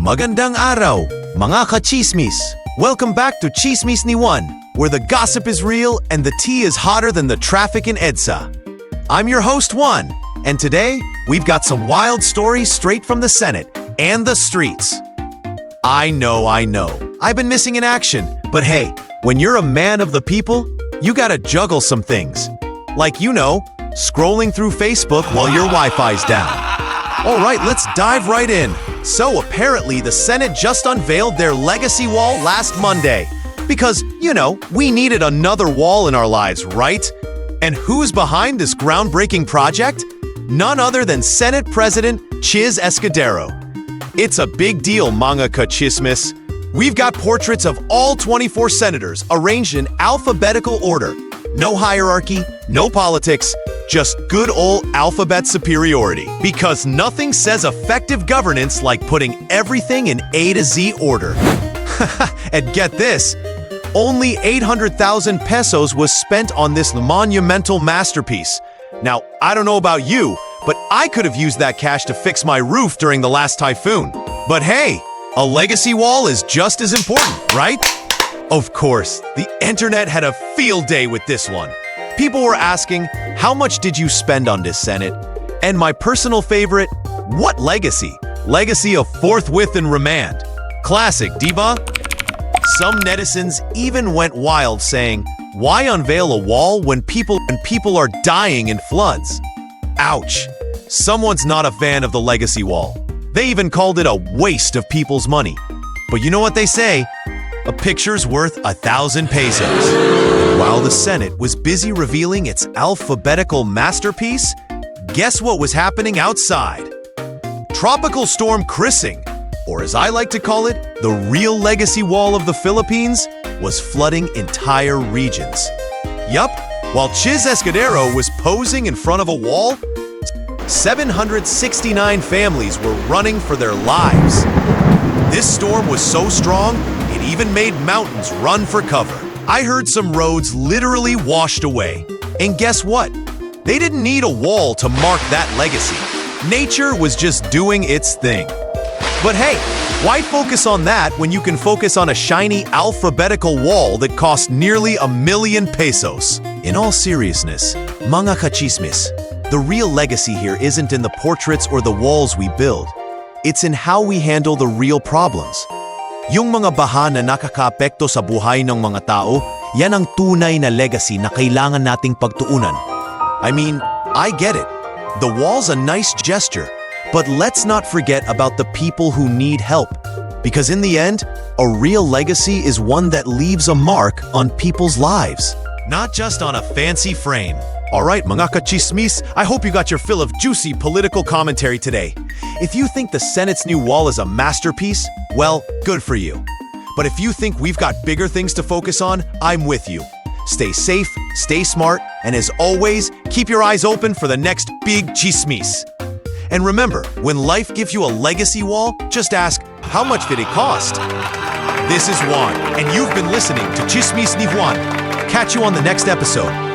Magandang araw, mga ka-Tsismis! Welcome back to Tsismis ni Juan, where the gossip is real and the tea is hotter than the traffic in EDSA. I'm your host, Juan, and today, we've got some wild stories straight from the Senate and the streets. I know. I've been missing in action, but hey, when you're a man of the people, you gotta juggle some things. Like, scrolling through Facebook while your Wi-Fi's down. Alright, let's dive right in. So apparently the Senate just unveiled their legacy wall last Monday. Because, we needed another wall in our lives, right? And who's behind this groundbreaking project? None other than Senate President Tsismis. It's a big deal, mga ka-Tsismis. We've got portraits of all 24 senators arranged in alphabetical order. No hierarchy, no politics, just good old alphabet superiority. Because nothing says effective governance like putting everything in A to Z order. And get this, only 800,000 pesos was spent on this monumental masterpiece. Now, I don't know about you, but I could have used that cash to fix my roof during the last typhoon. But hey, a legacy wall is just as important, right? Of course, the internet had a field day with this one. People were asking, how much did you spend on this, Senate? And my personal favorite, what legacy? Legacy of forthwith and remand. Classic, diba? Some netizens even went wild saying, why unveil a wall when people are dying in floods? Ouch. Someone's not a fan of the legacy wall. They even called it a waste of people's money. But you know what they say? A picture's worth 1,000 pesos. While the Senate was busy revealing its alphabetical masterpiece, guess what was happening outside? Tropical Storm Crising, or as I like to call it, the real legacy wall of the Philippines, was flooding entire regions. Yup, while Tsismis was posing in front of a wall, 769 families were running for their lives. This storm was so strong, it even made mountains run for cover. I heard some roads literally washed away. And guess what? They didn't need a wall to mark that legacy. Nature was just doing its thing. But hey, why focus on that when you can focus on a shiny alphabetical wall that cost nearly 1 million pesos? In all seriousness, mga ka-Tsismis, the real legacy here isn't in the portraits or the walls we build. It's in how we handle the real problems. Yung mga baha na nakakaapekto sa buhay ng mga tao, yan ang tunay na legacy na kailangan nating pagtuunan. I mean, I get it. The wall's a nice gesture, but let's not forget about the people who need help. Because in the end, a real legacy is one that leaves a mark on people's lives. Not just on a fancy frame. Alright, mga ka-Tsismis, I hope you got your fill of juicy political commentary today. If you think the Senate's new wall is a masterpiece, well, good for you. But if you think we've got bigger things to focus on, I'm with you. Stay safe, stay smart, and as always, keep your eyes open for the next big Tsismis. And remember, when life gives you a legacy wall, just ask, how much did it cost? This is Juan, and you've been listening to Tsismis ni Juan. Catch you on the next episode.